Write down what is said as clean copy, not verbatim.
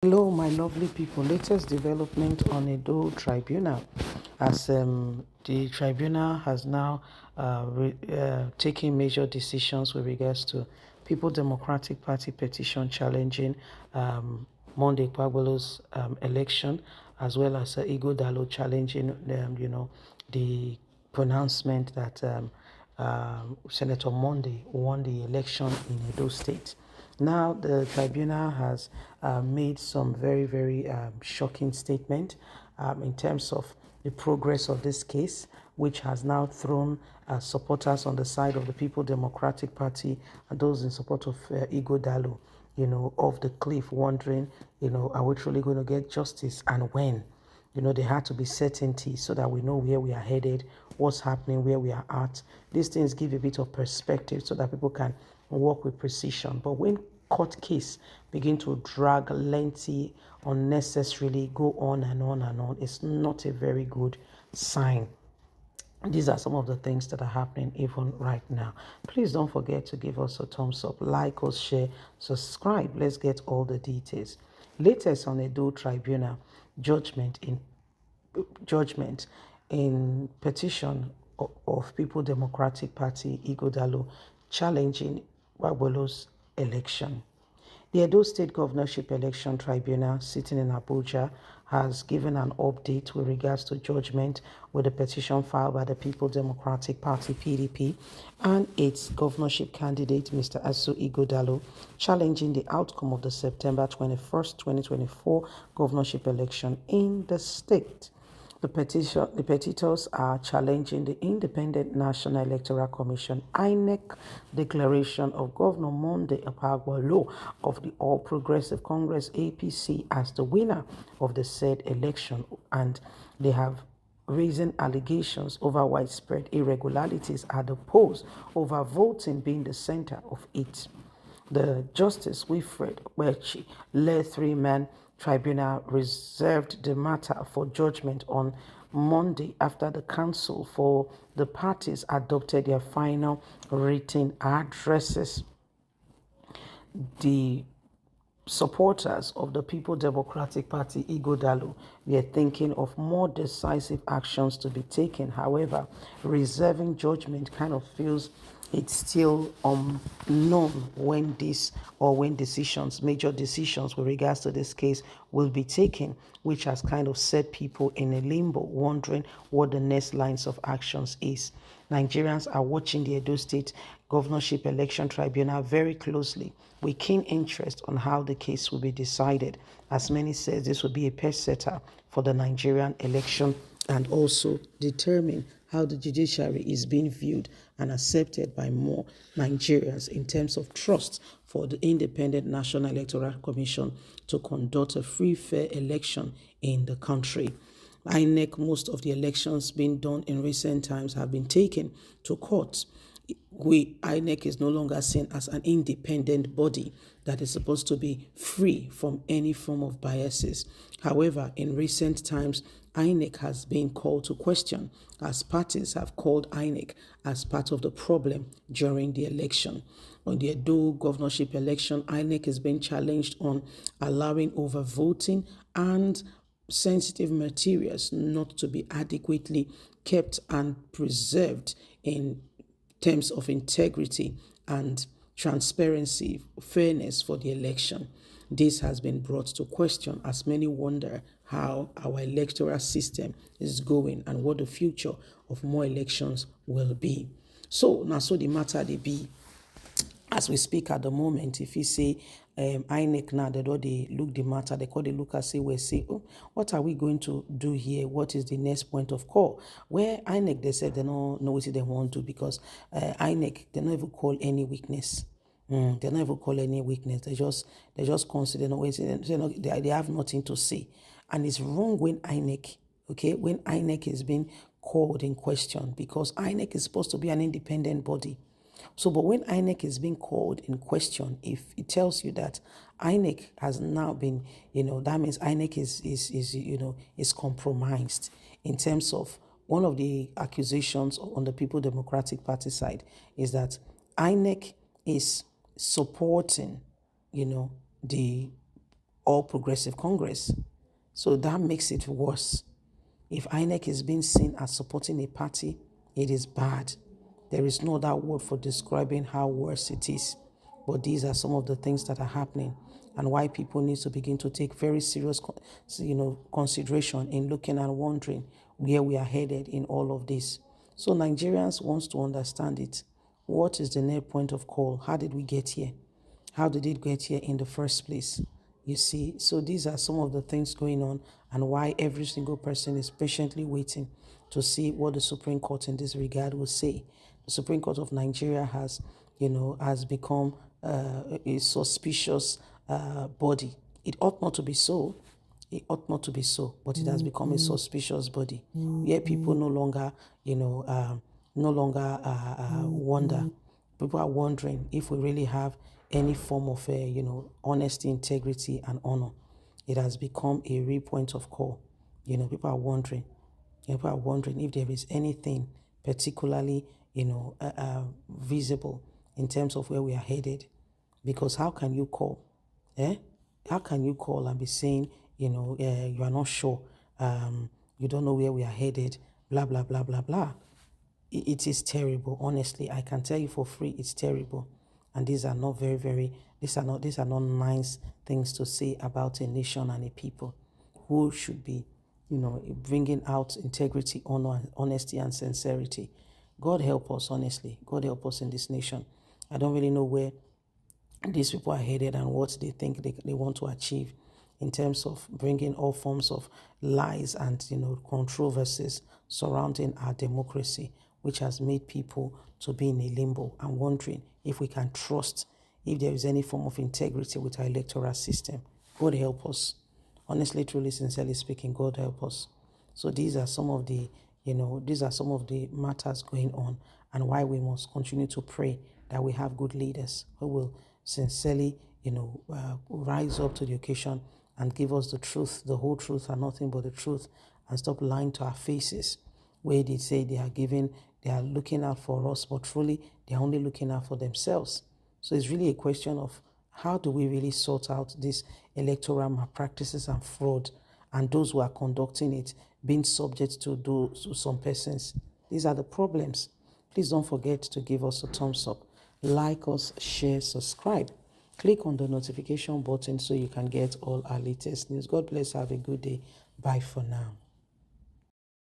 Hello, my lovely people. Latest development on Edo Tribunal, as the tribunal has now taken major decisions with regards to People Democratic Party petition challenging Monday Kwagbolo's election, as well as Igbo Dalo challenging, the pronouncement that Senator Monday won the election in Edo State. Now, the tribunal has made some very, very shocking statement in terms of the progress of this case, which has now thrown supporters on the side of the People Democratic Party and those in support of Igbo Dalu, off the cliff, wondering, are we truly going to get justice and when? There had to be certainty so that we know where we are headed, what's happening, where we are at. These things give a bit of perspective so that people can work with precision. But when court case begin to drag lengthy, unnecessarily, go on and on and on, it's not a very good sign. These are some of the things that are happening even right now. Please don't forget to give us a thumbs up, like us, share, subscribe. Let's get all the details. Latest on Edo Tribunal judgment in petition of People Democratic Party Igodalo challenging Wagbolo's election. The Edo State Governorship Election Tribunal, sitting in Abuja, has given an update with regards to judgment with the petition filed by the People Democratic Party (PDP) and its governorship candidate, Mr. Asu Igodalo, challenging the outcome of the September 21st, 2024 governorship election in the state. The petitors are challenging the Independent National Electoral Commission (INEC) declaration of Governor Monday Akpabio of the All Progressive Congress (APC) as the winner of the said election, and they have raising allegations over widespread irregularities at the polls, over voting being the center of it. The Justice Wilfred Wechi led three-man tribunal reserved the matter for judgment on Monday after the council for the parties adopted their final written addresses. The supporters of the People Democratic Party, Igodalu, were thinking of more decisive actions to be taken. However, reserving judgment kind of feels it's still unknown when major decisions with regards to this case will be taken, which has kind of set people in a limbo, wondering what the next lines of actions is. Nigerians are watching the Edo State Governorship Election Tribunal very closely with keen interest on how the case will be decided. As many says, this will be a pace setter for the Nigerian election and also determine how the judiciary is being viewed and accepted by more Nigerians in terms of trust for the Independent National Electoral Commission to conduct a free, fair election in the country. INEC, most of the elections being done in recent times have been taken to court. INEC is no longer seen as an independent body that is supposed to be free from any form of biases. However, in recent times, INEC has been called to question as parties have called INEC as part of the problem during the election. On the Edo governorship election, INEC has been challenged on allowing overvoting and sensitive materials not to be adequately kept and preserved in terms of integrity and transparency, fairness for the election. This has been brought to question as many wonder how our electoral system is going and what the future of more elections will be. So now, so the matter they be. As we speak at the moment, if you say INEC now, they look the matter, they call the look and say, oh, what are we going to do here? What is the next point of call? Where INEC, they said they don't know what they want to because INEC, they don't even call any weakness. They don't even call any weakness. They just consider they have nothing to say. And it's wrong when when INEC is being called in question because INEC is supposed to be an independent body. So, but when INEC is being called in question, if it tells you that INEC has now been, that means INEC is compromised in terms of one of the accusations on the People Democratic Party side is that INEC is supporting, the All Progressive Congress. So that makes it worse. If INEC is being seen as supporting a party, it is bad. There is no other word for describing how worse it is. But these are some of the things that are happening and why people need to begin to take very serious consideration in looking and wondering where we are headed in all of this. So Nigerians wants to understand it. What is the net point of call? How did we get here? How did it get here in the first place? You see, so these are some of the things going on and why every single person is patiently waiting to see what the Supreme Court in this regard will say. The Supreme Court of Nigeria has become a suspicious body. It ought not to be so. It ought not to be so, but it has become a suspicious body where people no longer, wonder. People are wondering if we really have any form of, honesty, integrity, and honor. It has become a real point of call. People are wondering. People are wondering if there is anything particularly, visible in terms of where we are headed. Because how can you call? How can you call and be saying, you are not sure, you don't know where we are headed, blah, blah, blah, blah, blah. It is terrible, honestly. I can tell you for free, it's terrible. And these are not these are not nice things to say about a nation and a people who should be, bringing out integrity, honor, honesty, and sincerity. God help us, honestly. God help us in this nation. I don't really know where these people are headed and what they think they want to achieve in terms of bringing all forms of lies and controversies surrounding our democracy, which has made people to be in a limbo and wondering if we can trust, if there is any form of integrity with our electoral system. God help us. Honestly, truly, sincerely speaking, God help us. So these are some of the matters going on and why we must continue to pray that we have good leaders who will sincerely, rise up to the occasion and give us the truth, the whole truth and nothing but the truth, and stop lying to our faces where they say they are looking out for us, but truly they're only looking out for themselves. So it's really a question of how do we really sort out these electoral malpractices and fraud and those who are conducting it being subject to some persons. These are the problems. Please don't forget to give us a thumbs up. Like us, share, subscribe. Click on the notification button so you can get all our latest news. God bless. Have a good day. Bye for now.